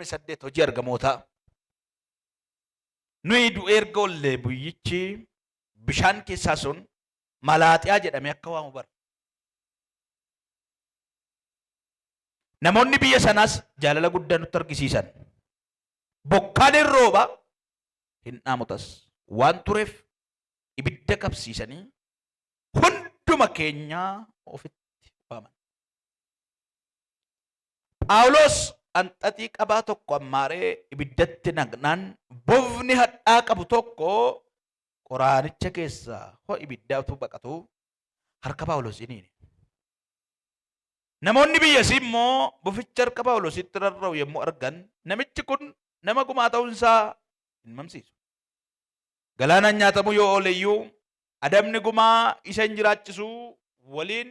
28 hojii argamoota nuyi erga ollee buyyichi bishaan keessaa sun malaaxiyaa jedhamee akka waamu bara. Namoonni biyya sanaas jaalala guddaa nutti argisiisan. Bokkaan hin rooba hin dhaamutas waan tureef ibidda qabsiisanii hunduma keenyaa ofitti waaman. Phaawulos anxaxii qabaa tokko ammaaree ibiddatti naqnaan bofni hadhaa qabu tokko qoraanicha keessaa hoo ibiddaatu baqatu harka Phaawulosiin. Namoonni biyyasii immoo boficha harka Phaawulositti rarra'u yommuu argan namichi kun nama gumaa ta'uunsaa hin mamsiisu. Galaanaan nyaatamu yoo ooleyyuu adamni gumaa isa hin jiraachisu waliin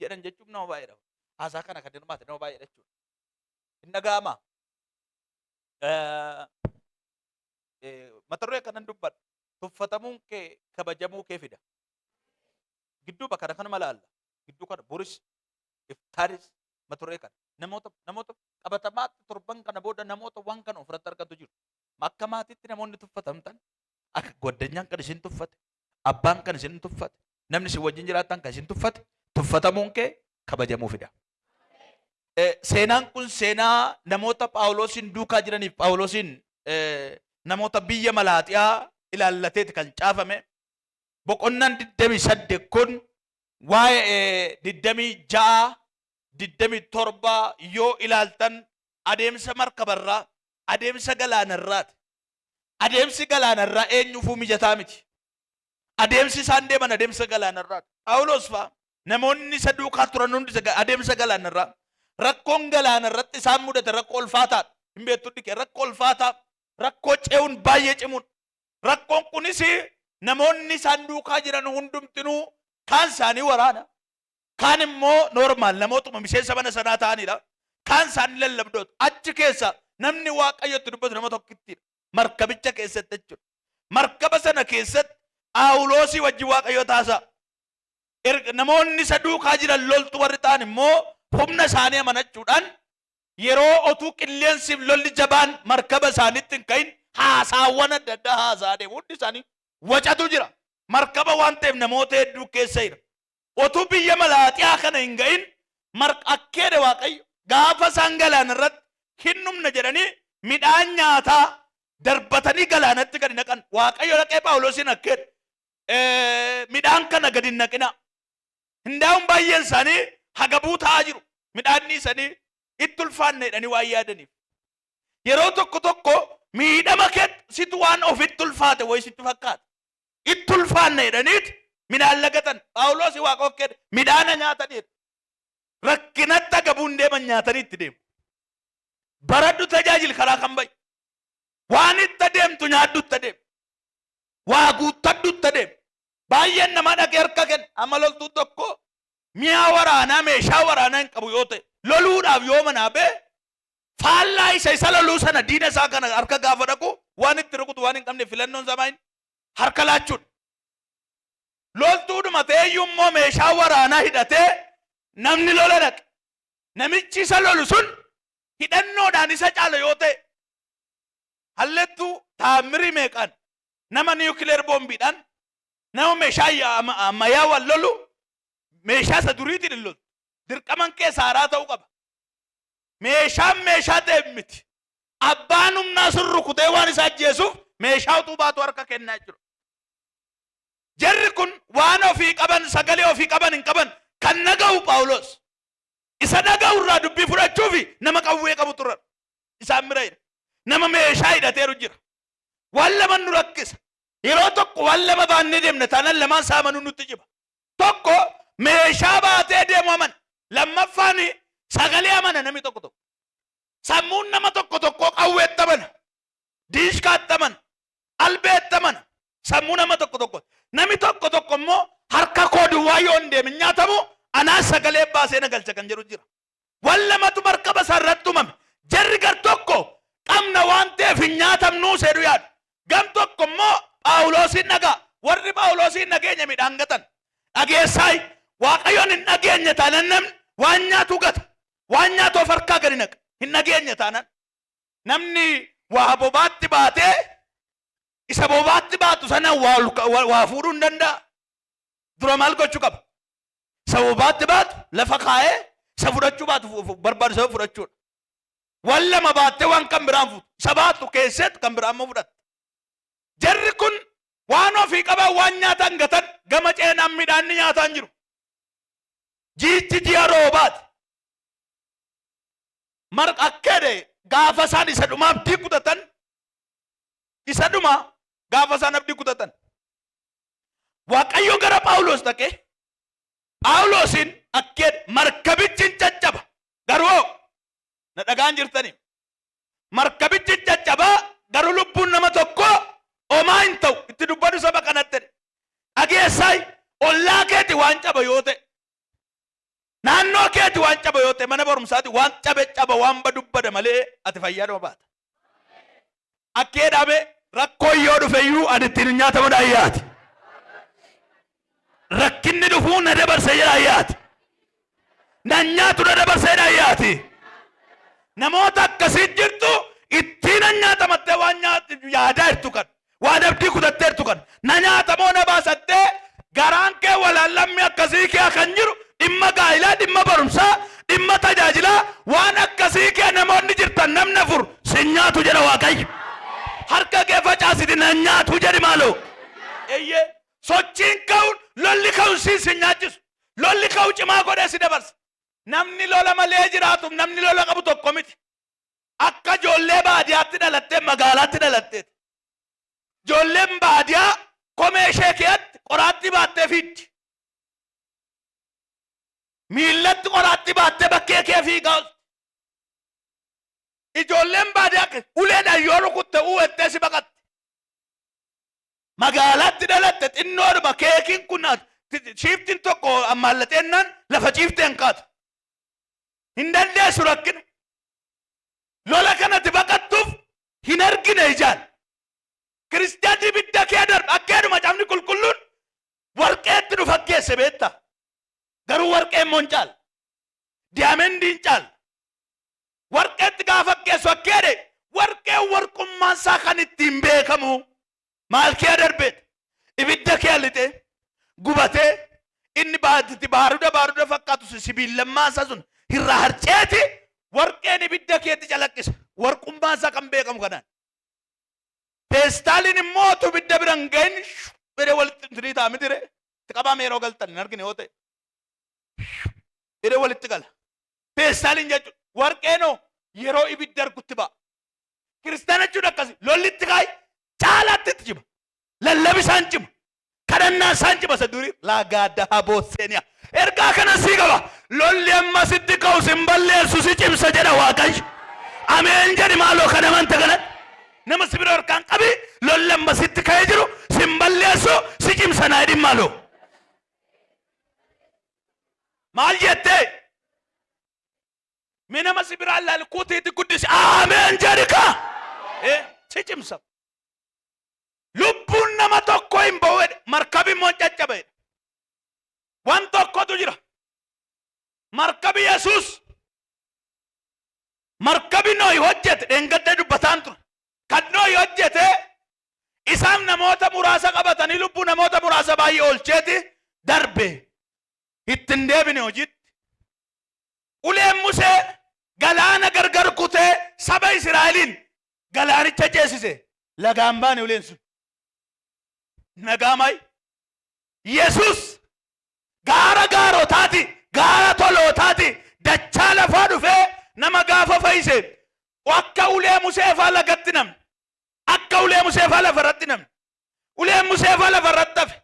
jedhan jechuun nama baay'eedha. Haasaa kana kan hirmaate nama baay'eedha jechuudha. Hin dhaga'ama. Mata duree kanan dubbadha. Tuffatamuun kee kabajamuu kee fida. Gidduu bakka kana malaalla. Gidduu kana boris iftaaris mata duree kana. Namoota qabatamaatti torban kana booda namoota waan kana ofirratti argatu jiru. Akka maatiitti namoonni tuffatamtan akka goddanyaan kan isin tuffate, abbaan kan isin tuffate, namni isin wajjin jiraatan kan isin tuffate, tuffatamuun kee kabajamuu fida. Seenaan kun seenaa namoota Phaawulosiin duukaa jiraniif Phaawulosiin namoota biyya malaaxiyaa ilaallateeti kan caafame. Boqonnaan 28 kun waa'ee 26 27 yoo ilaaltan adeemsa markabarraa adeemsa galaanarraati. Adeemsi galaanarraa eenyuufuu mijataa miti. Adeemsi isaan deeman adeemsa galaanarraati. Phaawulos fa'a namoonni isa duukaa turan hundi adeemsa galaanarraa. Rakkoon galaanarratti isaan mudate rakkoo ulfaataadha. Hin beektu dhike rakkoo ulfaataa rakkoo ce'uun baay'ee cimuun. Rakkoon kunis namoonni isaan duukaa jiran hundumtinuu kaan isaanii waraana. Kaan immoo normaal namootuma miseensa mana sanaa ta'anidha. Kaan isaanii lallabdoota. Achi keessa namni Waaqayyotti dubbatu nama tokkittidha. Markabicha keessatti jechuudha. Markaba sana keessatti Phaawulosii wajjin Waaqayyo taasa'a. Namoonni isa duukaa jiran loltu warri ta'an immoo humna isaanii amanachuudhaan yeroo otuu qilleensiif lolli jabaan markaba isaaniitti hin ka'in haasaawwan adda addaa haasaa deemu. Hundi isaanii wacatu jira. Markaba waan ta'eef namoota hedduu keessa jira. Otuu biyya malaaxiyaa kana hin ga'in akkeedha Waaqayyo gaafa isaan galaana irratti hinnumna jedhanii midhaan nyaataa darbatanii galaanatti gadi naqan. Waaqayyo dhaqee Phaawulosiin akkeedha. Midhaan kana gadi naqina. Hindaa'uun baay'een isaanii hagabuu ta'aa jiru. Midhaanni isaanii itti ulfaanne jedhanii waan yaadaniif. Yeroo tokko miidhama kee situ waan ofitti ulfaate wayi sitti fakkaata. Itti ulfaanne jedhaniiti midhaan lagatan. Phaawulosii Waaqa okkeedha. Midhaana nyaataniidha. Rakkinatti hagabuun deeman nyaatanii itti deemu. Baradhu tajaajil karaa kan bayi. Waan itti adeemtu nyaaddu itti adeemu. Waa guuttadhu itti adeemu. Baay'een nama dhaqee harka kenna. Amma loltuu tokko mi'a waraanaa meeshaa waraanaa hin qabu yoo ta'e loluudhaaf yoo manaa bee faallaa isa loluu sana diina isaa kana harka gaafa dhaqu waan itti rukutu waan hin qabne filannoon samaa harka laachuudha. Loltuudhuma ta'eeyyuu immoo meeshaa waraanaa hidhatee namni lola dhaqe. Namichi isa lolu sun hidhannoodhaan isa caala yoo ta'e hallettuu taammirii meeqaan nama niwukileer boombiidhaan nama meeshaa ammayyaa wal lolu meeshaa isa duriitiin hin lolu. Dirqaman keessa haaraa ta'uu qaba. Meeshaan meeshaa ta'e miti. Abbaan humnaa sun rukutee waan isa ajjeesuuf meeshaa utuu baatu harka kennaa jiru. Jarri kun waan ofii qaban sagalee ofii qaban hin qaban kan naga'u Phaawulos. Isa naga'u irraa dubbii fudhachuufi nama qawwee qabu turan. Isaan bira jira. Nama meeshaa hidhateeru jira. Waan lama nu rakkisa. Yeroo tokko waan lama baannee deemna taanaan lamaan saamanuu nutti jiba. Tokko meeshaa baatee deemu amana. Lammaffaan sagalee amana namni tokko. Sammuun nama tokko qawweetti amana. Diishkaatti amana. Albeetti amana. Sammuu nama tokko. Namni tokko immoo harka kooduwwaa yoo hin deemin nyaatamu anaa sagalee baasee na galcha kan jedhu jira. Waan lamatu markaba sarratti uumame. Jarri gar tokko qabna waan ta'eef hin nyaatamnuu seedu yaadu. Gam tokko immoo Phaawulosiin nagaa. Warri Phaawulosiin nageenya midhaan gatan. Dhageessaay Waaqayyoon hin dhageenye taanaan namni waan nyaatu gata. Waan nyaatu of harkaa gadi naqa. hin nageenya taanan namni waa bobaatti baatee isa bobaatti baatu sana waa fuudhuu hin danda'a. Dura maal gochuu qaba? Isa bobaatti baatu lafa kaa'ee isa fudhachuu baatu barbaadu isa fudhachuudha. Waan lama baattee waan kan biraan fuutu isa baatu keessatti kan biraan immoo fudhatte. Jarri kun waan ofii qaban waan nyaataan gatan gama ceenaan midhaanni nyaataan jiru. Jiitti ji'a roobaati. Marqa akkede gaafa isaan isa dhumaa abdii kutatan isa dhuma gaafa isaan abdii kutatan Waaqayyo gara Phaawulos dhaqee Phaawulosin akkede markabichi caccaba garuu na dhagaan jirtanii markabichi caccaba garuu lubbuun nama tokko homaa hin ta'u itti dubbadu saba kanatti dhageessay ollaa keeti waan caba yoo ta'e naannoo keeti waan caba yoo ta'e mana barumsaati waan cabe caba waan badubbada malee ati fayyaadama baata. Akkeedhaame rakkoo yoo dhufeyyuu ani ittiin nyaatamu dhaayyaati. Rakkinni dhufuu na dabarsee jedhaayyaati. Nan nyaatu na dabarsee dhaayyaati. Namoota akkasii jirtu ittiin nyaatamattee waan yaadaa jirtu kan waan abdii kutattee jirtu kan na nyaatamoo na baasattee garaan kee walaallammi akkasii kee kan jiru dhimma gaa'ilaa dhimma barumsaa dhimma tajaajilaa waan akkasii kee namoonni jirtan namni afur sin nyaatu jedha Waaqayyo. Harka kee facaasiti na nyaatu jedhi maaloo. Eeyyee sochiin ka'uun lolli ka'uun sin nyaachisu lolli ka'u cimaa godhee si dabarsa. Namni lola malee jiraatu namni lola qabu tokko miti. Akka ijoollee baadiyyaatti dhalattee magaalaatti dhalatteet. Ijoolleen baadiyyaa komee ishee keetti qoraatti baattee fiiddi. Miillatti qoraatti baattee bakkee kee fiigaa. Ijoolleen baadiyyaa uleedhaan yoo rukutte uwwettee si baqatte. Magaalaatti dhalatte xinnoodhuma keekiin kun shiiftiin tokko ammallateennaan lafa ciifteen kaatu. Hin dandeessu rakkina. Lola kanatti baqattuuf hin argine ijaan. Kiristaanni ibidda kee darba akkeeduma cabni qulqulluun warqeetti nu fakkeesse beetta. Garuu warqeen immoo hin caalu. Diyaamendiin caalu. Warqeetti gaafa fakkeessu akkeede warqeen warqummaansaa kan ittiin beekamu maal kee darbeet ibidda kee lixee gubatee inni baaruda fakkaatu sibiilammaansaa sun irraa harceeti warqeen ibidda keetti calaqqisa warqummaansaa kan beekamu kanaan. Peestaaliin immoo tu ibidda biran ga'in bire walitti tirii ta'a mitire itti qabaame yeroo galtan hin argine yoo ta'e bire walitti gala. Peestaaliin jechuudha warqeenoo yeroo ibidda argutti ba'a. Kiristaana jechuudha akkasii lollitti kaayi caalaatti itti cima lallabi isaan cima kadhannaa isaan cima isa durii laagaadda habooseeniya. Ergaa kana sii qaba lolli amma sitti ka'u sin balleessu si cimsa jedha Waaqayyo. Ameen jedhi maaloo kana manta kanatti. Nama si bira harkaan qabi lolli amma sitti ka'ee jiru sin balleessu si cimsa naa jedhi maaloo. Maal jettee? Mi nama si bira allaali kuutiitti guddisi ameen jedhi ka. Si cimsa. Lubbuun nama tokko hin ba'u markabi immoo caccabe. Waan tokkotu jira. Markabi Yesuus. Markabi Noohi hojjete dheengadde dubbataan ture. Kan Noohi hojjete isaan namoota muraasa qabatanii lubbuu namoota muraasa baay'ee oolcheeti darbe. Ittiin deebine hojiitti. Uleen Musee galaana gargar kutee saba Israa'eliin galaanicha ceesise. Lagaan baane uleen sun. Nagaamay. Yesuus gaara gaarotaati gaara tolootaati dachaa lafaa dhufee nama gaafa fayyise akka ulee Musee faa lagatti namni akka ulee Musee faa lafarratti namni uleen Musee faa lafarratti hafe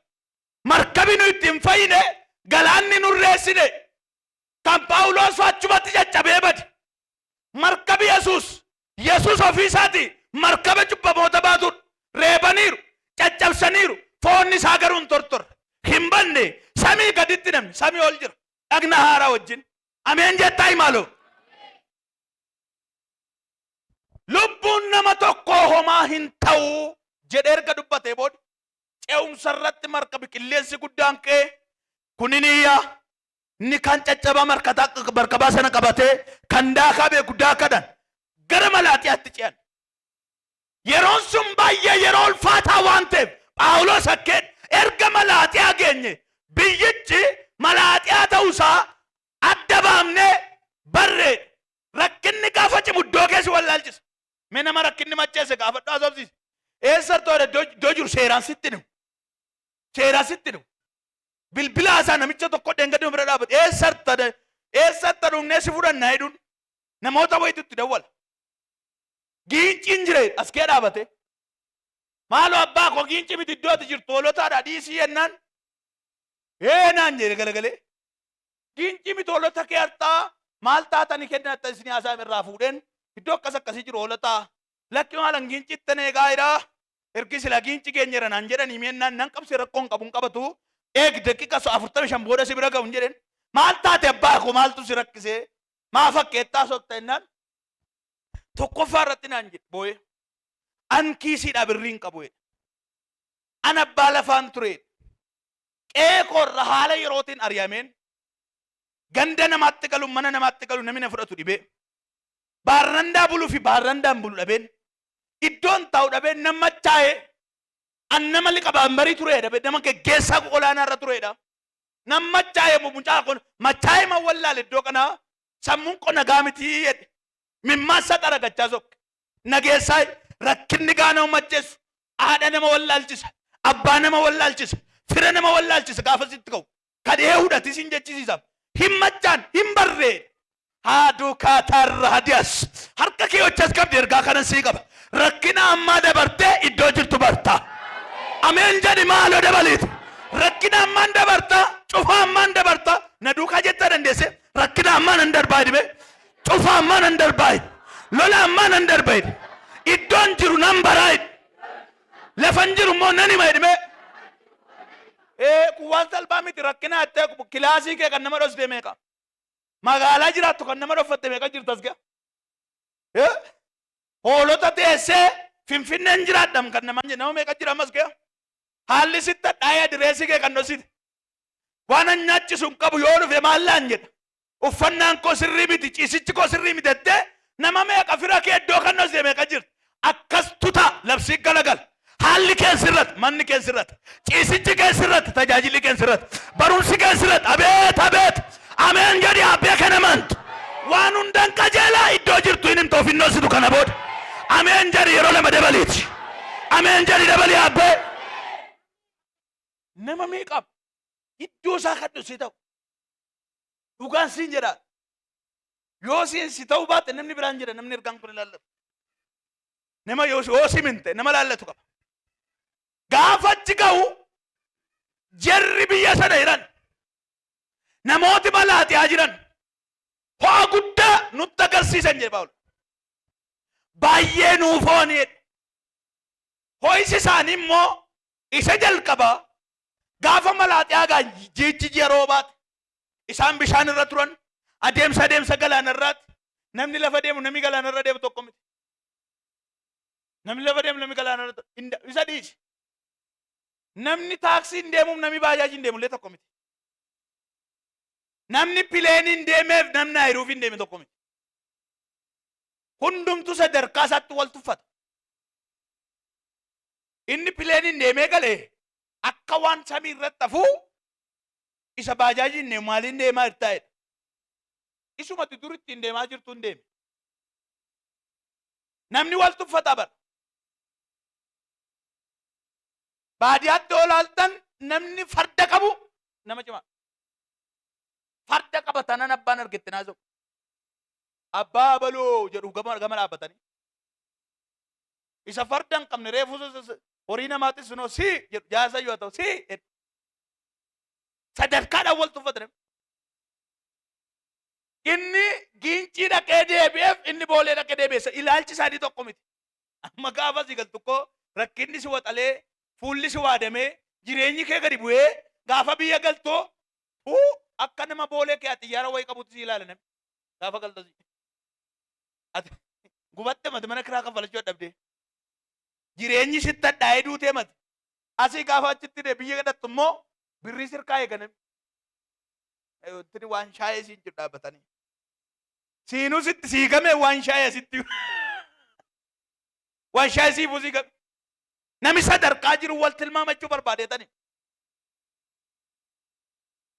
markabi nu ittiin fayyine galaanni nurreessine kan Phaawulos achumatti caccabee bade markabi Yesuus ofii isaati markaba cubbamoota baatuun reebaniiru caccabsaniiru foonni isaa garuu hin tortorre hin banne samii gaditti namni samii ol jira dhagna haaraa wajjin ameen jettaa himaaloo. Lubbuun nama tokko homaa hin ta'u jedhee erga dubbatee booda ce'umsa irratti markabi qilleensi guddaan ka'ee kuniniyyaa Ni kan caccaba markabaa sana qabatee kan daakaa beeku daakaadhaan gara Malaaxiyaatti ce'an. Yeroon sun baay'ee yeroo ulfaataa waan ta'eef Phaawulos akkeen erga Malaaxiyaa geenye biyyichi Malaaxiyaa ta'uusaa adda baafnee barree rakkinni gaafa cimu iddoo keessa wallaalchisa. Mee nama rakkinni macheesse gaafadhu haasofsiise. Eessattoodha iddoo jiru seeraan sitti himu. Seeraan sitti himu. Bilbila haasaa namicha tokko dheengaduu bira dhaabate eessatti dhugnee si fudhannaa jedhuun namoota wayitutti dawwala. Giinciin jiree as kee dhaabate maaloo abbaa koo giinci miti iddooti jirtu hoolotaadha dhiisii yennaan naan jedhe galagalee giinci miti hoolota kee hartaa maal taatanii kennatta isin haasaa irraa fuudheen iddoo akkasii jiru hoolotaa lakki maalan giinci ittan eegaa jedhaa ergi sila giinci keenyera naan jedhanii mi'ennaan nan qabsi rakkoon qabuun qabatu eeg daqiiqa 45 booda si bira ga'uun jedheen maal taate abbaa koo maaltu si rakkisee maa fakkeettaa sokta jennaan tokkoffaa irratti naan jedhe boo'ee an kiisiidhaa birriin qabu an abbaa lafaan ture qeeqoorra haala yerootiin ari'ameen ganda namaatti galu mana namaatti galu namni na fudhatu dhibee baarrandaa buluu fi baarrandaan bulu dhabeen iddoon taa'u dhabeen nama chaa'ee an nama liqabaan barii ture dhabe nama geggeessaa olaanaa irra turedha. Nama chaa'ee mucaa kun machaa'ee ma wallaale iddoo kanaa sammuun qonna gaamitii jedhe mimmaasa qaragachaa sokke nageessaa rakkinni gaana macheessu haadha nama wallaalchisa abbaa nama wallaalchisa fira nama wallaalchisa gaafa sitti ka'u kadhee hudhati sin jechisiisa hin machaan hin barree haaduu kaatarra hadiyas harka kee hojjas qabdi ergaa kanan sii qaba rakkina ammaa dabartee iddoo jirtu barta ameen jedhi maaloo dabaliiti rakkina ammaan dabarta cufa ammaan dabarta na duukaa jetta dandeesse rakkina ammaan nan darbaa dhibe cufa ammaan nan darbaa lola ammaan nan darbaa iddoon jiru nan baraa lafan jiru immoo nan hima dhime kuwaan salphaa miti rakkina attee kilaasii kee kan nama dhosdee meeqa magaalaa jiraattu kan nama dhoffatte meeqa jirtas gaa hoolota teessee finfinneen jiraadham kan nama meeqa jira ammas gaa haalli sitta dhaaya direesii kee kan dhosite waan an nyaachisu hin qabu yoo dhufe maallaan jedha uffannaan koo sirrii miti ciisichi koo sirrii miti jettee nama meeqa fira kee iddoo kan dhosdee meeqa jirti akkas tuta labsii galagal haalli keen sirratti manni keen sirratti ciisichi keen sirratti tajaajilli keen sirratti barumsi keen sirratti abeet abeet ameen jedhi abbee kana mantu waan hundan qajeelaa iddoo jirtu hin himtoof hin dhoositu kana booda ameen jedhi yeroo lama dabaliiti ameen jedhi dabalii abbee nama meeqam iddoo isaa kan dhosee ta'u dhugaan siin jedha yoo siin si ta'uu baate namni biraan jedha namni ergaan kun ilaallatu nama yoo si minte nama laallatu qaba gaafa achi ga'u jarri biyya sana jiran namooti Malaaxiyaa jiran ho'a guddaa nutti agarsiisan jedhe Phaawulos baay'ee nuufooni ho'isi isaanii immoo isa jalqabaa gaafa Malaaxiyaa gaa jiichi yeroo baate isaan bishaan irra turan adeemsa galaana irraati namni lafa deemu namni galaana irra deemu tokko miti namni lafa deemu namni galaana irra isa dhiisi namni taaksiin deemuuf namni baajaajiin deemullee tokko miti namni pileeniin deemeef namni ayiruufiin deeme tokko miti hundumtu sadarkaa isaatti wal tuffata inni pileeniin deemee galee akka waan samii irratti hafuu isa baajaajiin deemu maaliin deemaa irtaa'edha isumatti durittiin deemaa jirtu hin deeme namni wal tuffata bara baadiyyaatti olaaltan namni farda qabu nama cimaa farda qabatanan abbaan argette naa ta'u abbaa baloo jedhu gama dhaabbatanii isa farda hin qabne reefu horii namaattis sunoo si jedhu jaasa yoo ta'u si sadarkaadhaan wal tuffatan inni giincii dhaqee deebi'eef inni boolee dhaqee deebi'eessa ilaalchi isaanii tokko miti amma gaafa si galtu koo rakkinni si waxalee fuulli si waadamee jireenyi kee gadi bu'ee gaafa biyya galtoo akka nama boolee kee xiyyaara wayii qabutti si ilaala namni gaafa galtoo ati gubatte mati mana kiraa kaffalachuu dhabdee jireenyi sitti hadhaa'ee duutee mati asii gaafa achitti biyya gadhattu immoo birrii sirkaa eeganame tini waan shaayee siin jedhu dhaabbatanii. Siinuu sitti siigame waan shaayee sitti. Waan shaayee siifuu siigame. Nami sadarkaa jiru wal tilmaamachuu barbaadeetani.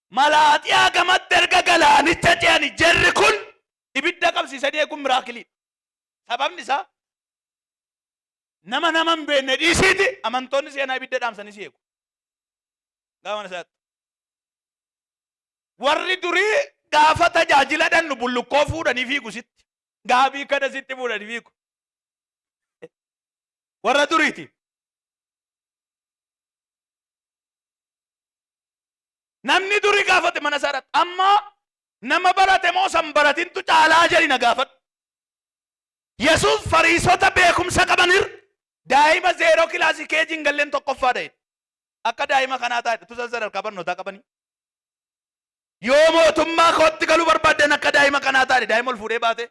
Malaaxiyaa gamatti erga galaanicha ce'ani jarri kun ibidda qabsiisanii eeguun miraakilii. Sababni isaa nama hin beekne dhiisiiti amantoonni seenaa ibidda dhaamsanii si eegu. Gaafana isaatti. Warri durii gaafa tajaajila dhannu bullukkoo fuudhanii fiigu sitti. Gaabii kana sitti fuudhanii fiigu. Warra duriiti. Namni durii gaafate mana isaarratti. Amma nama barate moo san baratintu caalaa jedhi na gaafadhu. Yesuus fariisota beekumsa qabanir daa'ima 0 kilaasii keejiin galleen tokkoffaa ta'e. Akka daa'ima kanaa taa'e tusa sadarkaa barnootaa qabanii. Yoo mootummaa kootti galuu barbaadden akka daa'ima kanaa taa'e daa'ima ol fuudhee baate.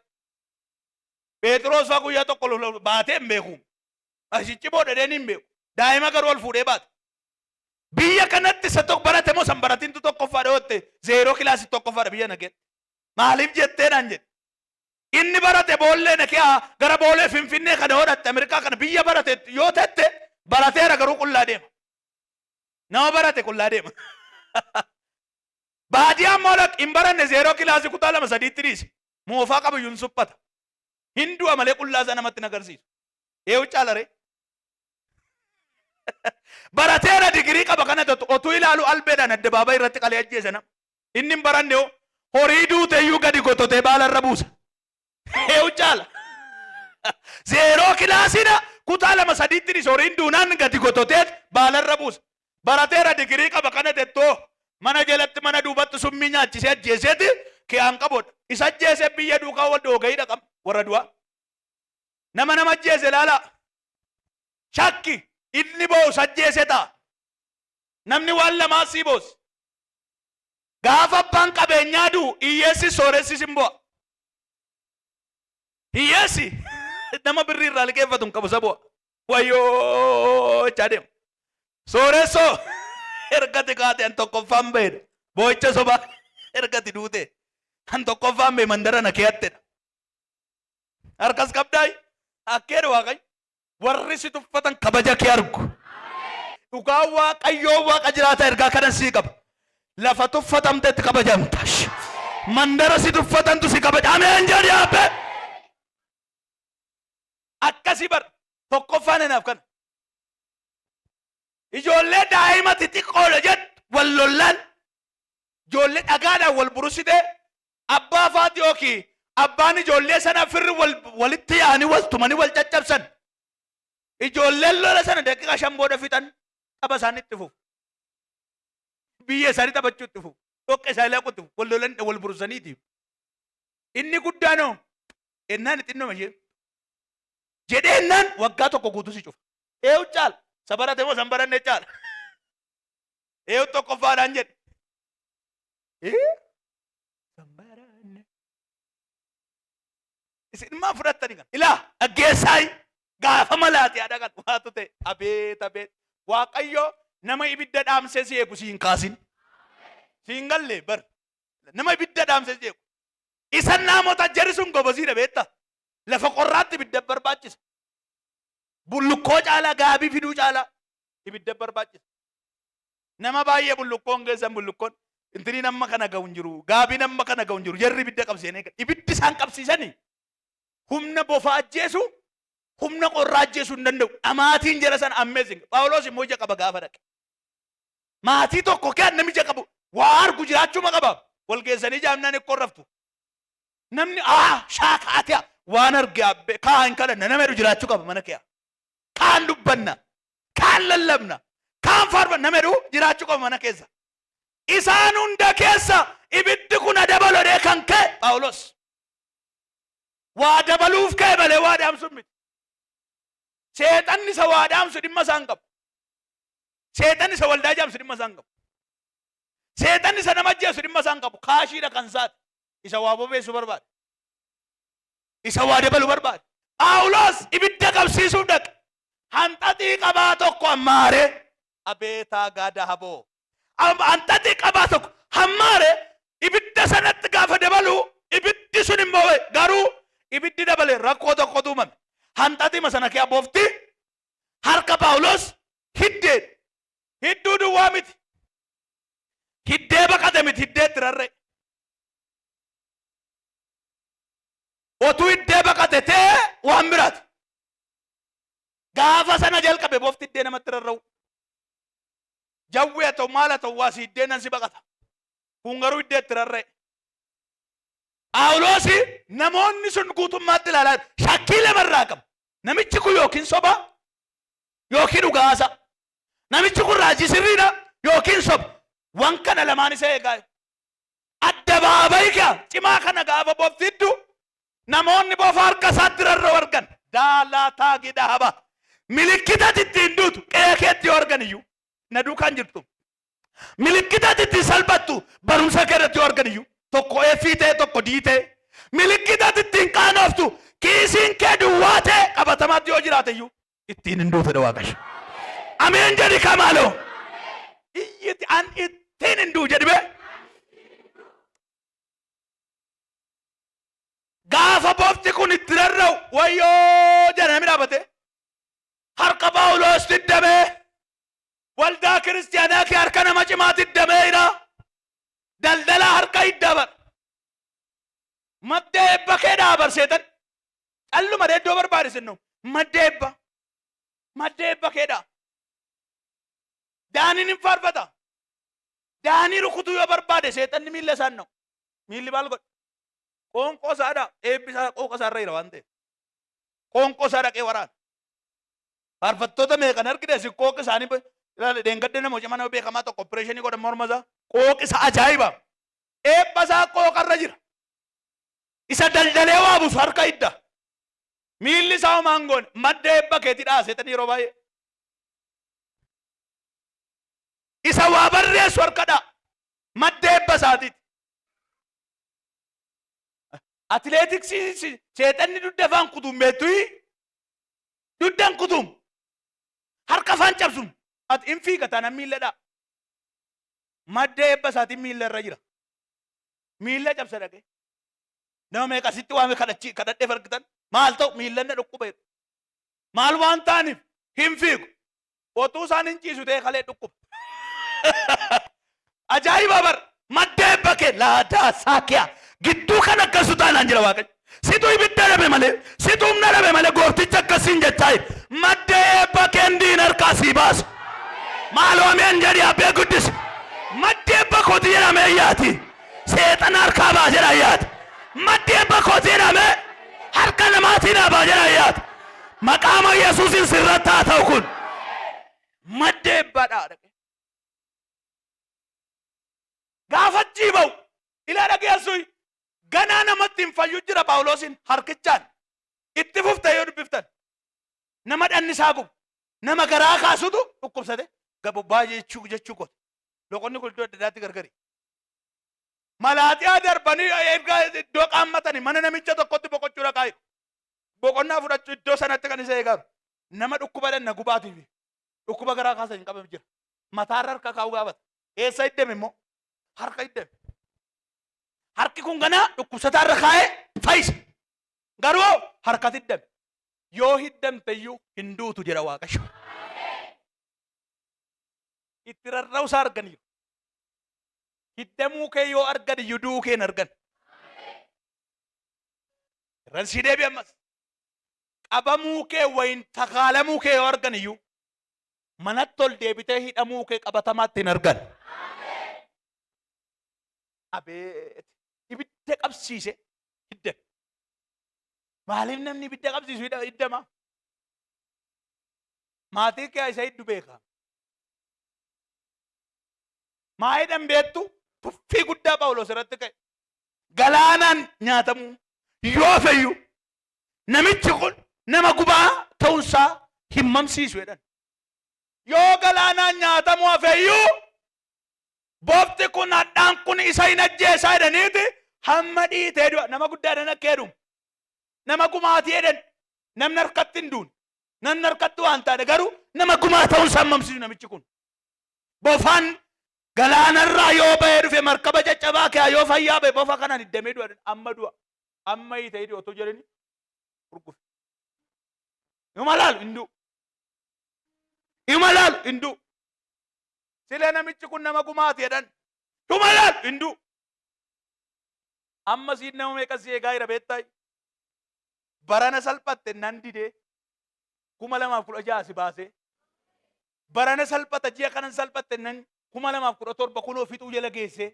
Phexros faa guyyaa tokko baatee hin beeku. Asichi boodadeen hin beeku. Daa'ima garuu ol fuudhee baate. Biyya kanatti isa tokko barate moo san baratintu tokkoffaa dhootte 0 kilaasii tokkoffaadha biyya nageetti. Maaliif jetteedhaan jedhe. Inni barate boollee nakee gara boolee Finfinnee kana hodhatte Ameerikaa kana biyya barate yoo tette barateera garuu qullaa deema. Nama barate qullaa deema. Baadiyaan moolaq hin baranne 0 kilaasii kutaa 2 3tti dhiise. Moofaa qabiyyuun suphata. Hinduu amalee qullaa isaa namatti nagarsiisu. Eewu caalaree. Barateera digirii qaba kana otuu ilaalu albeedhaan addabaabaa irratti qalee ajjeese nama. Inni hin baranne horii duuteyyuu gadi gototee baalarra buusa. Eewu caala. 0 kilaasiidha kutaa 2 3tti dhiise horiin duunaan gadi gototee baalarra buusa. Barateera digirii qaba kana tettoo mana jalatti mana duubatti summii nyaachisee ajjeeseeti kiyaan qaboodha. Isa ajjeesee biyya duukaa wal dhoogayidha qaba warra du'aa. Nama ajjeese laala. Shakki inni boos ajjeese ta'a. Namni waan lamaa sii boos. Gaafa abbaan qabeenyaa du'u hiyyeessi sooressi sin bu'a. Hiyyeessi nama birrii irraa liqeeffatu hin qabu sabu'a. Wayyoo chaadem. Sooressoo ergati kaate an tokkoffaan beedha. Boo'icha sobaa ergati duute an tokkoffaan bee mandara na keeyattedha. Harkas qabdaay akkeedha waaqayyo. Warri si tuffatan kabaja kee argu. Dhugaa waaqayyoo waaqa jiraata ergaa kanan sii qaba. Lafa tuffatamtetti kabajamta. Mandara si tuffatantu si kabaja. Ameen jedhi abbe. Akkasii bar tokkoffaan enaaf kana. Ijoollee daa'ima xixiqqoodha jedhu wal lollaan. Ijoollee dhagaadhaan wal burusitee abbaa faati yookiin abbaan ijoollee sana firri walitti yaa'anii wal tumanii wal caccabsan. Ijoolleen lola sana daqiiqaa 5 booda fixan tapha isaanii itti fufu. Biyya isaanii taphachuu itti fufu. Dhoqqee isaanii laaquu itti fufu. Wal lolan wal burusaniiti. Inni guddaanoo ennaan xinnoo mashee. Jedhee ennaan waggaa tokko guutuu si cufa. Eewu caala. Sabarate moo san baranne caala. Eewu tokkoffaadhaan jedhe. San baranne. Isin maa fudhattanii kan? Ilaa dhaggeessaayi. Gaafa malaati haadha kan waatu ta'e abeet abeet waaqayyo nama ibidda dhaamsee si eegu si hin kaasin. Si hin galle bar nama ibidda dhaamsee si eegu. Isan naamota jarri sun gobosiidha beektaa. Lafa qorraatti ibidda barbaachisa. Bullukkoo caalaa gaabii fiduu caalaa ibidda barbaachisa. Nama baay'ee bullukkoon keessan bullukkoon intinii nama kana ga'u hin jiru. Gaabii nama kana ga'u hin jiru. Jarri ibidda qabsiisanii ibiddi isaan qabsiisanii humna bofa ajjeesu. Humna qorraa ajjeesuu hin danda'u. Amaatiin jara sana ammeessin. Phaawulos immoo ija qaba gaafa dhaqe. Maatii tokko kee namicha qabu waa argu jiraachuma qaba. Wal geessanii jaamnaan ikkoo raftu. Namni shaakaatiya waan arge kaan kadhanna nama jedhu jiraachuu qaba mana kee. Kaan dubbanna. Kaan lallabna. Kaan faarfanna nama jedhu jiraachuu qaba mana keessa. Isaan hunda keessa ibiddi kun dabalodee kan kee Phaawulos. Waa dabaluuf kee malee waa dhaamsuun miti. Seexanni isa waa dhaamsu dhimma isaan qabu. Seexanni isa waldaa jaamsu dhimma isaan qabu. Seexanni isa nama ajjeesu dhimma isaan qabu. Kaashiidha kan isaati. Isa waa bobeessu barbaade. Isa waa dabalu barbaade. Phaawulos ibidda qabsiisuuf dhaqe. Hanxaxii qabaa tokko hammaaree abeetaa gaada haboo. Hanxaxii qabaa tokko hammaaree ibidda sanatti gaafa dabalu ibiddi sun immoo garuu ibiddi dabale rakkoo tokko duumame hanxaxima sana kee aboofti harka Phaawulos hidduu duwwaa miti hiddee baqate miti hiddee tirarre otuu hiddee baqate tee waan biraati gaafa sana jalqabe boofti hiddee namatti rarra'u jawwee haa ta'u maal haa ta'u waa si hiddee nan si baqata kun garuu hiddee tirarre Phaawulos namoonni sun guutummaatti ilaalaa shakkii lamarraa qabu namichi kun yookiin soba yookiin dhugaasa namichi kun raajii sirriidha yookiin soba waan kana lamaan isa eegaa addabaabayi cimaa kana gaafa boofti namoonni boofa harka isaatti rarra'u argan daalataa gidhaaba milikkita ittiin duutu qe'ee keetti yoo argan iyyuu na duukaan jirtu milikkita ittiin salphattu barumsa keerratti yoo argan iyyuu tokko eeffii ta'e tokko dii ta'e milikkita ittiin qaanoftu kiisiin kee duwwaa ta'e qabatamaatti yoo jiraate iyyuu ittiin hin duutu Waaqayyo ameen jedhi kamaaloo iyyiti an ittiin hin duu jedhi gaafa boofti kun itti rarra'u wayyoo jedhame dhaabate harka Phaawulos diddamee waldaa kiristiyaanaa kee harka nama cimaa diddameera daldala harka iddabar maddee ebba kee dhaabar seetan calluma iddoo barbaadisinnu maddee ebba kee dhaa daaniin hin faarfata daanii rukutuu yoo barbaade seetanni miilla isaan na'u miilli maal godhe qoonqoo isaadha eebbisaa qooqa isaarra jira waan ta'eef qoonqoo isaa dhaqee waraana faarfattoota meeqan argite si qooqi isaanii deengadde nama hojii mana beekamaa tokko opereeshinii godhan morma isaa qooqi isaa ajaa'iba eebba isaa qooqarra jira isa daldalee waa buusu harka idda miilli isaa homaan goone madda eebba keetii dhaaseetan yeroo baay'ee isa waa barreessu harkadha madda eebba isaatiiti atileetiksii seexanni dudda afaan kutuum beettui duddan kutuum harka afaan cabsum ati hin fiigata nan miilladha madda eebba isaatiin miilla irra jira miilla cabsa dhaqee nama meeqa sitti waame kadhadhee fargitan maal ta'u miillanna dhukkubeeru maal waan ta'aniif hin fiigu otuu isaan hin ciisu ta'e kalee dhukkuba ajaa'iba bar madda eebba kee laadaa saakiyaa gidduu kan akkasu taanaan jira Waaqayyo situ ibidda dhabe malee situ humna dhabe malee goofticha akkasiin jechaayi madda eebba kee diin harkaa sii baasu maaloo ameen jedhi abbee guddise madda eebba kooti jedhame ayyaati seexana harkaa baa jedha ayyaati madda eebba kooti jedhame harka namaatii dhaabaa jedha ayyaati maqaama Yesuusin sirratti haa ta'u kun madda eebbaadhaa dhaqe gaafachii ba'u ilaa dhageessuyi ganaa namatti hin fayyu jira Phaawulosin harkichaan itti fuftee yoo dubbiftan nama dhannisaa gubu nama garaa kaasutu dhukkubsate gabobbaa jechuu qote loqonni kun iddoo adda addaatti gargari malaaxiyaa darbanii erga iddoo qaammatanii mana namicha tokkotti boqochuu dhaqaa jiru boqonnaa fudhachuu iddoo sanatti kan isa eegaaru nama dhukkuba dhanna gubaatiif dhukkuba garaa kaasan hin qabame jira mataarra harka kaa'uu gaafata eessa iddame immoo harka iddame harki kun ganaa dhukkubsataa irra kaa'ee fayyisa garuu harkatti iddame yoo hiddamte iyyuu hin duutu jedha Waaqayyo itti rarra'uusaa arganiiru hiddamuu kee yoo argan iyyuu du'uu kee hin argan irran si deebi ammas qabamuu kee wayin takaalamuu kee yoo argan iyyuu manatti ol deebitee hidhamuu kee qabatamaatti hin argan abeet ibidda qabsiise hiddame maaliif namni ibidda qabsiisu hiddama maatii kee isa hiddu beeka maayidhan beettu tuffii guddaa Phaawulos irratti ka'e galaanaan nyaatamu yoo fayyu namichi kun nama gubaa ta'uunsaa himmamsiisu jedhan yoo galaanaan nyaatamu hafeeyyuu boofti kun hadhaan kun isa hin ajjeesaa jedhaniiti hamma dhiitee du'a nama guddaadhan akka jedhumu nama gumaatii jedhan namni harkatti hin duun namni harkatti waan taane garuu nama gumaa ta'uunsaa himmamsiisu namichi kun bofaan Galaana irraa yoo ba'ee dhufe markaba caccabaa kee yoo fayyaa ba'e bofa kanaan iddamee du'a amma du'a amma hiite hidhi otoo jedhani urgufe. Imalaalu hindu silee namichi kun nama gumaati jedhan imalaalu hindu amma siin nama meeqa si eegaa jira beektaa barana salphatte nan didee 2016 si baasee barana salphata ji'a kanan salphatte nan 2017 kunoo fixuu jala geesse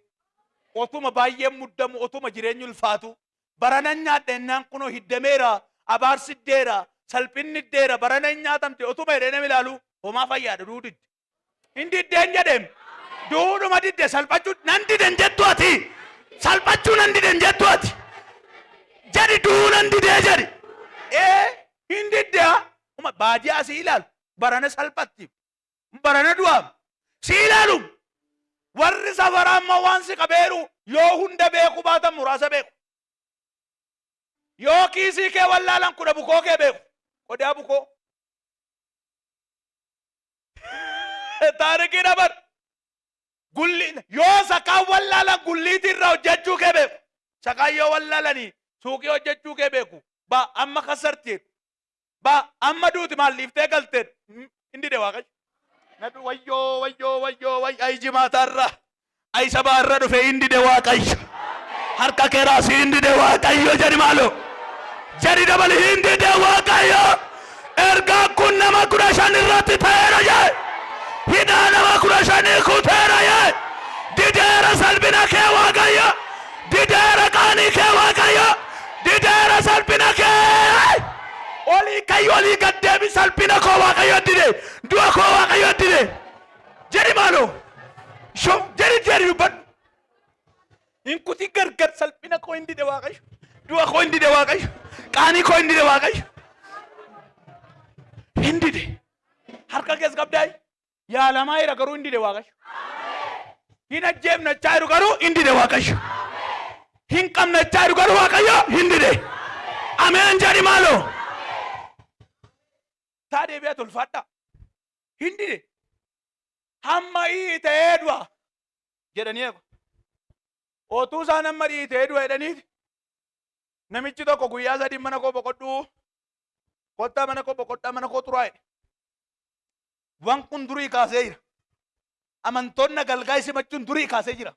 otuma baay'een muddamu otuma jireenyi ulfaatu barana nyaadhennaan kunoo hiddameera abaarsiddeera salphinniddeera barana nyaatamte otuma jedhee ilaalu homaa fayyaadha duudidde hin diddeen jedheem duudhuma didde salphachuu nan diden jettu ati salphachuu nan diden jettu ati jadi duu nan didee jadi hin diddea baadiyaa si ilaalu barana salphatti barana du'aam si ilaalu warri safaraan waan si qabeeru yoo hunda beeku baatan muraasa beeku yoo kiisii kee wallaalan kudha bukoo kee beeku qodaa bukoo taarikii dabar gulli yoo sakaan wallaalan gulliitii irraa hojjechuu kee beeku sakaan yoo wallaalanii suuqii hojjechuu kee beeku ba amma kasartiin ba amma duuti maalliiftee galteen indi de waaqayyo nadu wayyoo ay jimaatarra ay sabaarra dhufe indi de waaqayyo harka keeraasi indi de waaqayyo jadi maalo jadi dabali indi de waaqayyo ergaa kun nama 15 irratti ta'eera jee hidhaa nama 15 kuteera jee dideera salphina kee waaqayyo dideera qaanii kee waaqayyo dideera salphina kee oli kay oli gaddeemi salphina koo waaqayyo dide du'a koo waaqayyo dide jadi maalo sho jadi bad inkuti gargar salphina koo indi de waaqayyo du'a koo indi de waaqayyo qaanii koo indi de waaqayyo indi de harka kees qabdaay yaalamaa jira garuu indi de waaqayyo hin ajjeefna chaayiru garuu indi de waaqayyo hin qabna chaayiru garuu waaqayyo indi de ameen jadi maalo taade beet ulfadha hindi de hamma hiitee du'a jedhanii eegu otuu isaan amma hiitee du'a jedhaniiti namichi tokko guyyaa 3 mana koo boqodhuu kottaa mana koo boqodhaa mana koo turaa jedhe waan kun durii kaasee jira amantoonni galgaa simachuun durii kaasee jira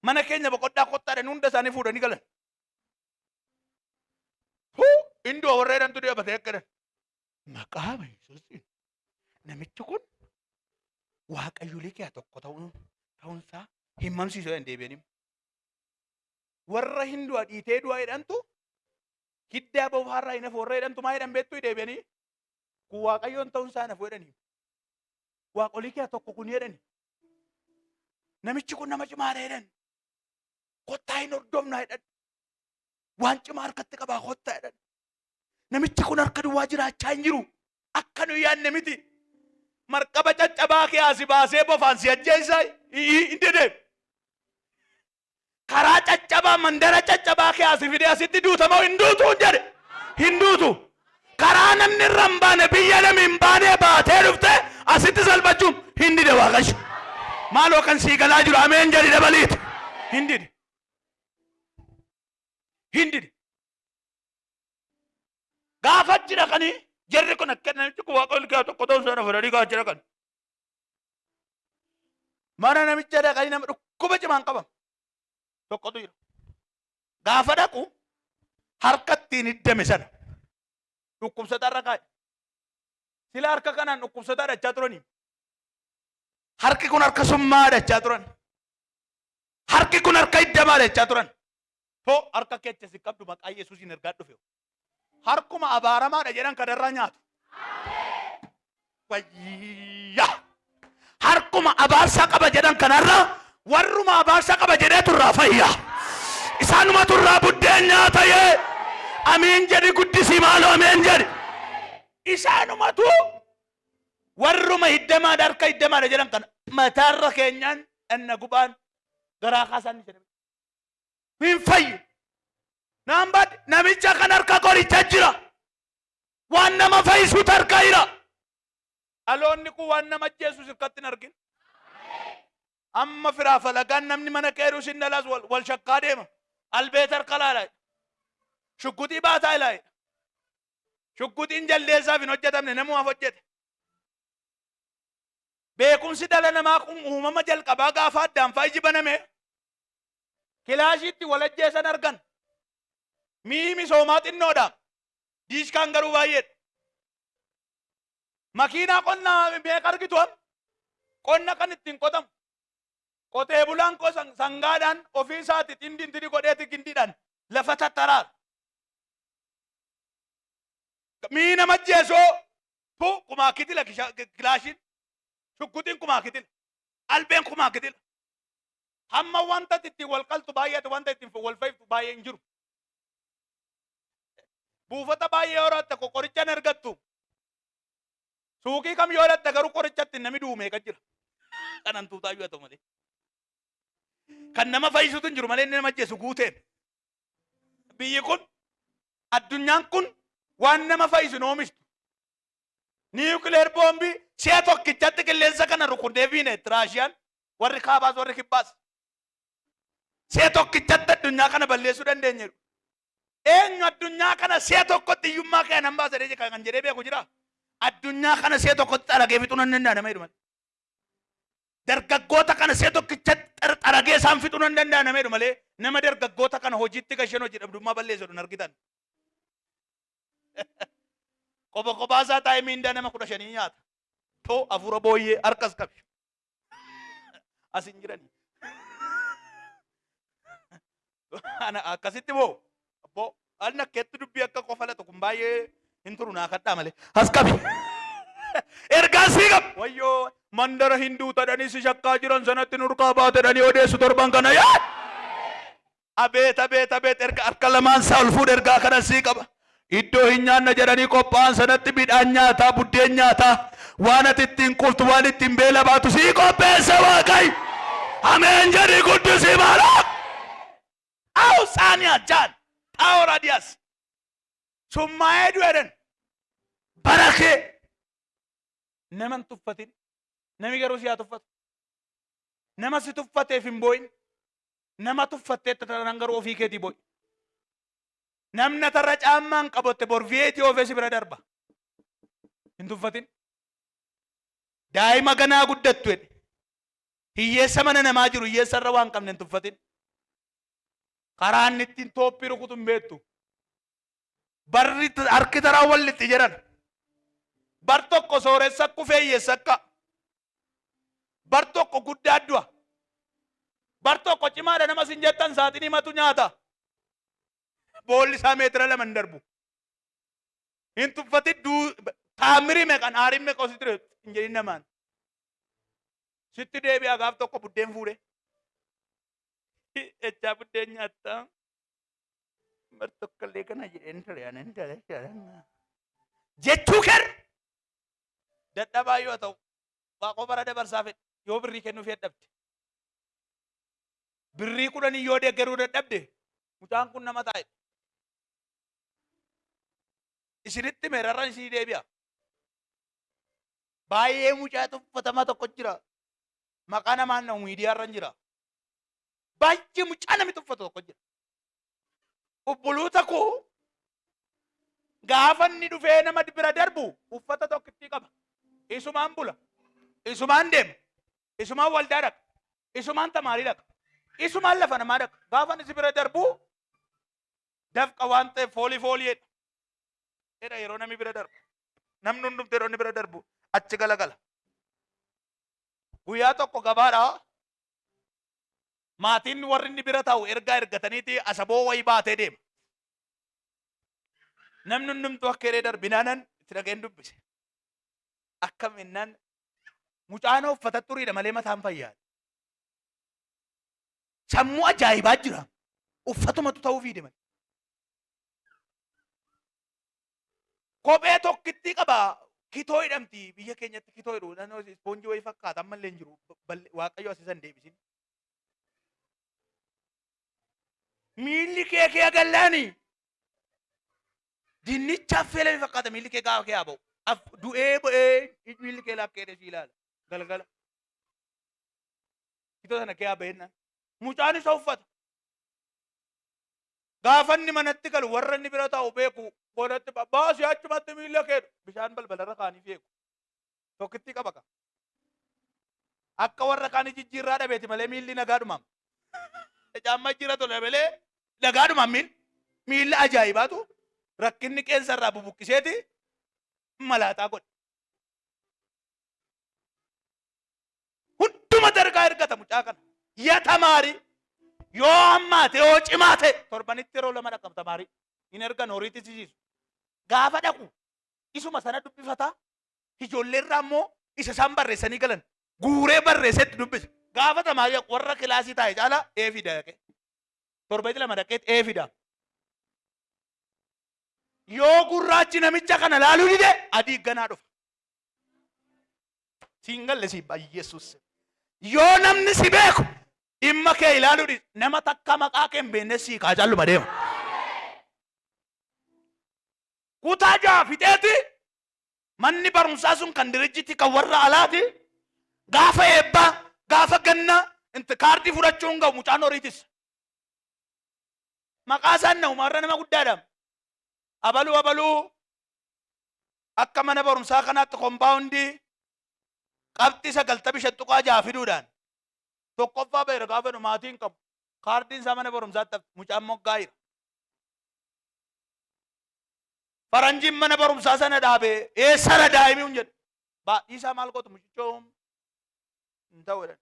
mana keenya boqodhaa kottaa jedhanii hunda isaanii fuudhanii galan indoo warreedhantu deebatee akka jedhan maqaa Yesuusiin namichi kun waaqayyolee kee tokko ta'uunsaa himamsiisuu hin deebi'anii warra hinduu dhiitee du'a jedhantu hiddaa bofaarraa hin hafu warra jedhantu maa jedhan beektuu deebi'anii kun waaqayyoon ta'uunsaa nafu jedhanii waaqolii kee tokko kun jedhanii namichi kun nama cimaadha jedhan kottaa hin hordofnaa jedhan waan cimaa harkatti qabaa kottaa jedhan namichi kun harka duwwaa jiraachaa hin jiru akka nu yaanne miti markaba caccabaa kee asi baasee bofaan si ajjeessaa hin dedeem karaa caccabaa mandara caccabaa kee asi fidee asitti duutamoo hin duutu jedhe hin duutu karaa namni irra hin baane biyya namni hin baane baatee dhufte asitti salphachuun hin dide waaqayyo maaloo kan sii galaa jiru ameen jedhi dabaliiti hin dide gaafa jira kanii jarri kun akka namichi kun waaqayyo kee tokko ta'uu sana fudhanii gaafa jira kan mana namicha dhaqanii nama dhukkuba cimaan qaban tokkotu jira gaafa dhaqu harkattiin hiddame sana dhukkubsataa irra kaa'e sila harka kanaan dhukkubsataa dhachaa turanii harki kun harka summaa dhachaa turan harki kun harka hiddamaa dhachaa turan hoo harka keessa si qabdu maqaa Yesuusiin ergaa dhufe harkuma abaaramaadha jedhan kadarraa nyaatu wayyaa harkuma abaarsaa qaba jedhan kanarra warruma abaarsaa qaba jedhee turraa fayyaa isaanuma turraa buddeen nyaata yee amiin jedhi guddisii maaloo amiin jedhi isaanumatu warruma hiddamaadha harka hiddamaadha jedhan kana mataarra keenyaan dhanna gubaan garaa kaasaan hin fayyu Nambad namicha kan harka qoricha jira waan nama fayyisu tarka jira aloonni kun waan nama jeesus irratti hin argin amma firaa falagaan namni mana keeru sin dalas wal shakkaa deema albeetar qalaalaa shukkutii baataa ilaa shukkutiin jaldeessaaf hin hojjetamne namumaaf hojjete beekumsi dhala namaa kun uumama jalqabaa gaafa addaan faayi baname kilaashiitti walajjeessan argan mii misoomaa xinnoodha diishkaan garuu baay'eedha makiinaa qonnaa beek argitu qonna kan ittiin qotamu qotee bulaan sangaadhaan ofii isaati xindintini godheeti gindiidhaan lafa tattaraara mii nama jeesoo tu kumaa kitila kilaashiin shukkutiin kumaa kitila albeen kumaa kitila hamma wanta ittiin wal qaltu baay'eetu wanta ittiin wal fayyiftu baay'ee hin jiru buufata baay'ee yeroo tokko qorichaan argattu suuqii kam yoo dhatte garuu qorichatti namni duumee kan jira kanan tuutaayyuu haa ta'u malee kan nama fayyisutu hin jiru malee inni nama jeesu guuteen biyyi kun addunyaan kun waan nama fayyisu hin oomishtu niwukileer boombii si'a tokkichatti qilleensa kana rukundee fiine Raashiyaan warri kaabaas warri kibbaas si'a tokkichatti addunyaa kana balleessuu dandeenyeeru eenyu addunyaa kana si'a tokkotti iyyummaa kee nan baasa kan jedhee beeku jira addunyaa kana si'a tokkotti xaragee fixuu nan danda'a nama jedhu dargaggoota kana si'a tokkichatti xaragee isaan fixuu nan danda'a nama jedhu malee nama dargaggoota kana hojiitti gashan hojii dhabdummaa balleessu hin argitan kophaa isaa taa'ee miindaa nama 15 nyaata too afuura booyyee harkas qabi as hin jirani akkasitti moo abboo alna keetti dubbii akka qofalatu kun baay'ee hin turu naa kadhaa malee as qabi ergaa sii qab wayyoo mandara hinduu tadhanii si shakkaa jiran sanatti nurkaa baatedhanii odeessu torban kana yaa abeet erga harka lamaan isaa ol fuudhe ergaa kana sii qaba iddoo hin nyaanna jedhanii qophaa'an sanatti midhaan nyaataa buddeen nyaataa waan ati ittiin qultu waan ittiin beela baatu sii qopheesse Waaqayyo ameen jedhii guddisii maala aw saaniyaa jaan xaa'oo raadiyaas summaa'ee du'edhan barakee nama hin tuffatin nami garuu si haa tuffatu nama si tuffateef hin boo'in nama tuffatteetta tanan garuu ofii keetii boo'i namna tarra caammaan qabotte borviyeetii oofee si bira darba hin tuffatin daa'ima ganaa guddattu jedhe hiyyeessa mana namaa jiru hiyyeessa irra waan qabne hin tuffatin karaa inni ittiin toophii rukutu hin beektu barri harki taraa wallitti jedhan bar tokko sooressa akkufee hiyyeessa akka bar tokko guddaa du'a bar tokko cimaadha nama sin jettan saaxinii matu nyaata boolli isaa meetira lama hin darbu hin tuffatin taamirii meeqan aariin meeqa sitti hin jedhin namaan sitti deebi'a gaaf tokko buddeen fuudhe echaa buddeen nyaattaa bar tokkollee kana jedheen ture jechuu kenna dadhabaa yoo ta'u waaqoo bara dabarsaa fedhe yoo birrii kennuuf dadhabde birrii 10 yoo deeggaruu dadhabde mucaan kun nama taa'e isinitti meerarran isii deebi'a baay'ee mucaa tuffatamaa tokko jira maqaa namaan na miidiyaarran jira baay'ee mucaa namni tuffatu tokko jira obboloota koo gaafa inni dhufee nama bira darbu uffata tokkitti qaba isumaan bula isumaan deema isumaan waldaa dhaqa isumaan tamaarii dhaqa isumaan lafa namaa dhaqa gaafa inni si bira darbu dafqa waan ta'eef foolii jedha yeroo namni bira darbu namni hundumti yeroo inni bira darbu achi galagala guyyaa tokko gabaadha maatiin warri inni bira taa'u ergaa ergataniiti asaboo wayii baatee deema namni hundumtu akka yeree darbinaanan itti dhageen dubbise akkam innaan mucaana uffata xuriidha malee mataan fayyaadha sammuu ajaa'ibaa jira uffatumatu ta'uu fiide malee kophee tokkitti qaba kitoo hidhamti biyya keenyatti kitoo hidhu naannoo ispoonjii wayii fakkaata ammallee hin jiru waaqayyo asiisan deebisin miilli kee agallaani dinnicha affeelame fakkaata miilli kee gaafa kee haa ba'u du'ee ba'ee miilli kee lakkee dheesii ilaala galgala Ito sana kaya beena. Mucaan isa uffata. Gaafanni manatti galu warra inni bira taa'u beeku godhatti baasi achumatti miila keedhu bishaan balbalarra kaanii feeku. Tokkitti qaba qaba. Akka warra kaanii jijjiirraa dhabeeti malee miilli nagaadhumaam. Caamma jira tole malee nagaadhumaam miilla ajaa'ibaatu rakkinni qeensarraa bubuqqiseeti malaataa godhe. Hunduma dargaa ergata mucaa kana. Yaa tamaarii yoo hammaate yoo cimaate torbanitti yeroo lama dhaqab tamaarii hin ergan horiitti sisiisu. Gaafa dhaqu isuma sana dubbifataa ijoolleerraa immoo isa isaan barreessanii galan guuree barreessetti dubbisa. Gaafa tamaarii warra kilaasii taa'e caalaa eefida dhaqe. Torbanitti lama dhaqeetti eefida. Yoo gurraachi namicha kana laaluu dide adii ganaa dhufa. Siin galle si Yesuus. Yoo namni si beeku dhimma kee ilaaluu dide nama takka maqaa kee hin beekne sii kaa calluma deema. Kutaa jaha fixeeti manni barumsaa sun kan dirijjiti kan warra alaati gaafa eebbaa gaafa ganna inti kaardii fudhachuun ga'u mucaan horiitis. Maqaa isaan na umarra nama guddaadhaam. Abaluu akka mana barumsaa kanaatti kombaawundii qabxii 95 tuqaa jaha fiduudhaan tokkoffaa beera gaafa dhumaatiin qabu kaardiin isaa mana barumsaatti mucaan moggaa jira. Faranjiin mana barumsaa sana dhaabee eessara daa'imii hin jedhu. Baay'ee isaa maal gootu mucichoom hin ta'u jedhan.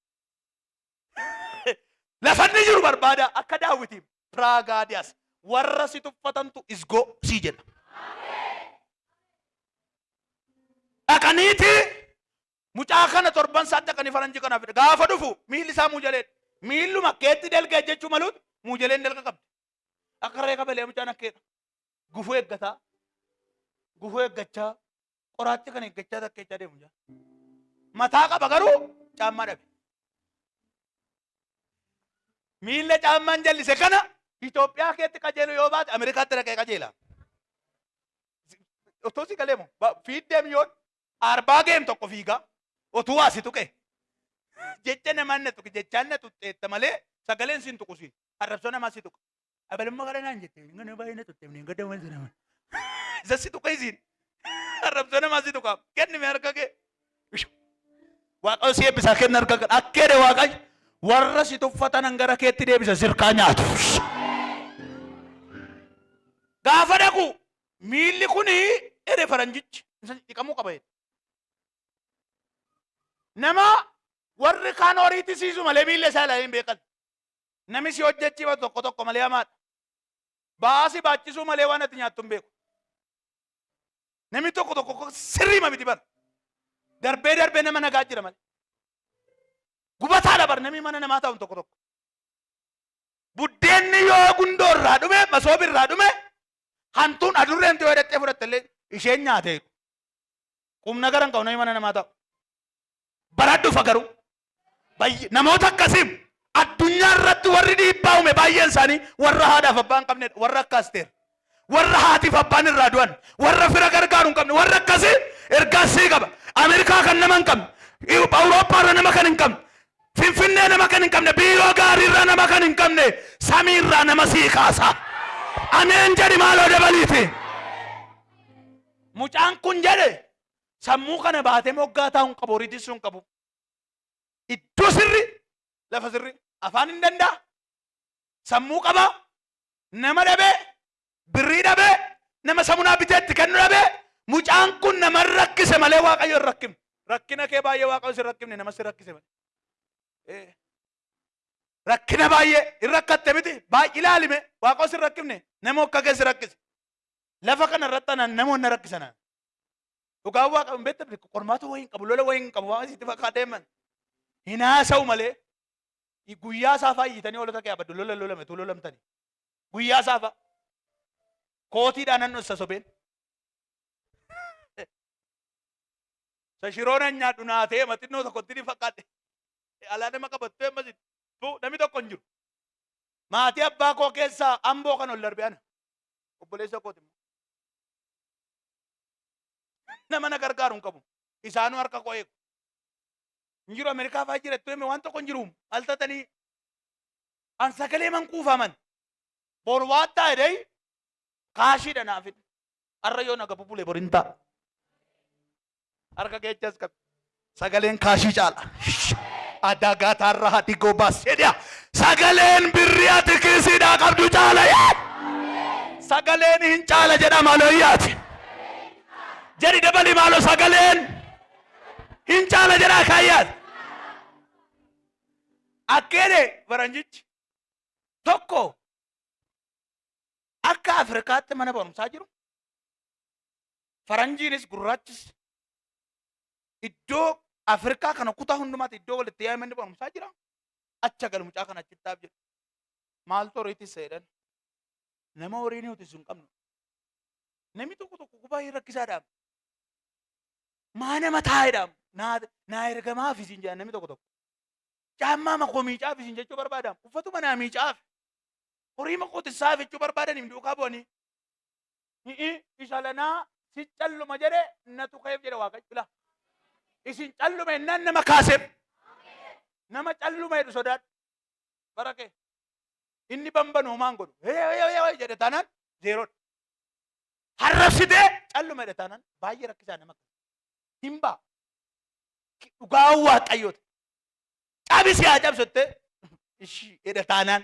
Lafanni jiru barbaada akka daawwitiif Piraagaadiyaas warra si tuffatantu isgoo sii jedha. Dhaqaniiti mucaa kana torban isaatti dhaqanii faranjii kanaaf fida. Gaafa dhufu miilli isaa muujalee miilluma keetti dalga jechuu maluut muujaleen dalga qabdi. Akka reeka balee mucaan akkeedha. Gufuu eeggataa. Gufuu eeggachaa qoraatti kan eeggachaa takkeechaa deemu jira. Mataa qaba garuu caammaa dhabe. Miilla caammaan jallise kana Itoophiyaa keetti qajeelu yoo baate Ameerikaatti dhaqee qajeela. Otoo si galee moo fiiddeem yoo arbaa geem tokko fiigaa otuu waasi tuqe jecha namaan na tuqe jechaan na tuxxeetta malee sagaleen siin tuqusi arrabsoo namaa si tuqa. Abalummaa gara naan jette ngana baay'ee na tuxxeemne hin gadda wanti nama. Isa si tuqa isiin arrabsoo namaa si tuqa kennime harka kee. Waaqayyo si eebbisaa kenna harka kee akkeedhe Waaqayyo warra si tuffatan hangara keetti deebisa sirkaa nyaatu. Gaafa dhaqu miilli kuni ere faranjichi dhiqamuu qaba. Nama warri kaan horiitti siisu malee miilla isaa ilaalee hin beekan. Nami si hojjechiifa tokko tokko malee hamaadha. Baasi baachisuu malee waan ati nyaattu hin beeku. Nami tokko tokko sirriima miti bara. Darbee nama nagaa jira malee. Gubataadha bara nami mana namaa taa'u tokko tokko. Buddeenni yoo gundoo irraa dhume masoobi irraa dhume hantuun adurreen yoo hidhattee fudhattellee isheen nyaatee qubna garan qabu nami mana namaa taa'u. Baradhufa garuu namoota akkasiim addunyaa irratti warri dhiibbaa uume baay'een isaanii warra haadhaaf abbaa hin qabne warra akka Asteer warra haatiif abbaan irraa du'an warra fira gargaaru hin qabne warra akkasii ergaasii qaba. Ameerikaa kan nama hin qabne Awurooppaa irra nama kan hin qabne Finfinnee nama kan hin qabne biiroo gaarii irra nama kan hin qabne samii irraa nama sii kaasa. Ameen jedhi maaloo dabaliiti. Mucaan kun jedhe sammuu kana baatee moggaa taa'u hin qabu horiitti sun qabu. Iddoo sirri lafa sirri afaan hin danda'a. Sammuu qaba nama dhabee birrii dhabee nama samunaa biteetti kennu dhabee mucaan kun nama rakkise malee Waaqayyo hin rakkifne. Rakkina kee baay'ee Waaqayyo si rakkifne nama si rakkise malee. Rakkina baay'ee hin rakkatte miti baay'ee ilaalime Waaqayyo si rakkifne nama akka kee si rakkise. Lafa kana irratti namoonni rakkisan. Dhugaa Waaqayyo hin beekne qormaata wayii hin qabu lola wayii hin qabu waan sitti fakkaatee deeman. Hin haasa'u malee guyyaa saafaa iyyitanii hoolota kee abaddu lolame tu lolamtanii. Guyyaa saafaa kootiidhaan nan dhossa sobeen. Sashiroon hin nyaadhu naatee maxinnoo tokkotti ni fakkaate. Alaa nama qabattee masin namni tokko hin jiru. Maatii abbaa koo keessaa amboo kan ol darbe ana. Obboleessa kooti. Nama na gargaaru hin qabu. Isaanuu harka koo eegu. Injiru Amerikaa fa'aa jira tu'eme waan tokko injiruum altatanii an sagalee man kuufaman bor waattaa edai kaashiidha naafidha arra yoo naga bubulee bor hin ta'a harka keechas qab sagaleen kaashii caala adagaataarra hati gobaas jedha sagaleen birrii ati kiisiidhaa qabdu caala sagaleen hin caala jedha maalooyyaati jedhi dabali maaloo sagaleen hin caala jedha kaayyaat akkeede faranjichi tokko akka Afrikaatti mana barumsaa jiru faranjiinis gurraachis iddoo Afrikaa kana kutaa hundumaatti iddoo walitti yaa'ee manni barumsaa jira acha gal mucaa kana achitti dhaab jedhu maaltu horiitti seedhan nama horii ni uti sun qabnu namni tokko tokko gubaa rakkisaadhaam maana mataa'edhaam naa ergamaa fi siin jedhan namni tokko tokko caammaa makoo miicaa fi siin jechuu barbaadaam uffatuma naa miicaa fi horii makoo tissaa fi jechuu barbaadan hin duukaa bu'anii isa lanaa si calluma jedhe natu ka'eef jedhe waaqayyo isin callume nan nama kaasem nama callume jedhu sodaadhu barake inni bambanu maan godhu jedhe taanaan zeeroodha harrabsitee callume jedhe taanaan baay'ee rakkisaa nama himbaa dhugaa waaqayyoota cabisi haa cabsotte ishii jedhe taanaan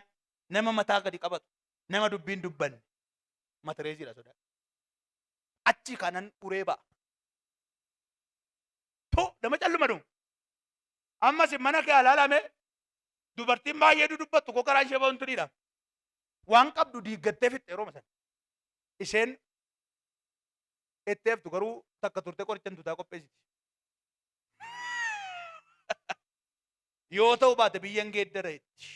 nama mataa gadi qabatu nama dubbiin dubbanne matareesiidha sodaadhu achi kanan uree ba'a nama calluma dum ammas mana kee alaalame dubartiin baay'ee dudubbattu ko karaa ishee ba'uun turiidha waan qabdu diiggattee fixxe yeroo masan isheen etteeftu garuu takka turte qorichan tutaa qopheessiti yoo ta'u baate biyyan geeddareetti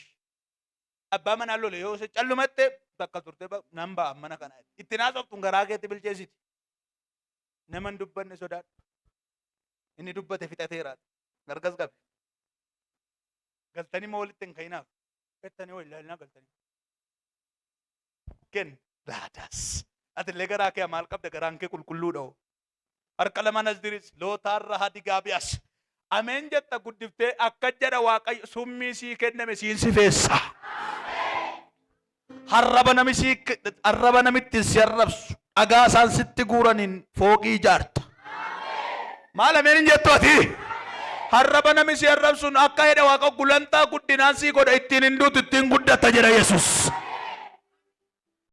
abbaa manaa lole yoo se callumatte takka turte nan ba'a mana kana itti naasoftuun garaa keetti bilcheessiti naman dubbanne sodaadhu inni dubbate fixateeraadha gargas qabe galtanii moo walitti hin ka'inaaf fettanii wal ilaalinaa galtanii ken laadas atillee garaa kee maal qabda garaan kee qulqulluudha harka lamaan as diris lootaarra hadi gaabiyaas ameen jetta guddiftee akka jedha waaqayyo summii sii kenname siin sifeessa harraba namitti si arrabsu dhagaa isaan sitti guuraniin fooqii ijaarta maal ameen hin jettooti harraba nami si arrabsuun akka jedhe waaqa gulantaa guddinaan sii godha ittiin hin duutu ittiin guddatta jedha Yesus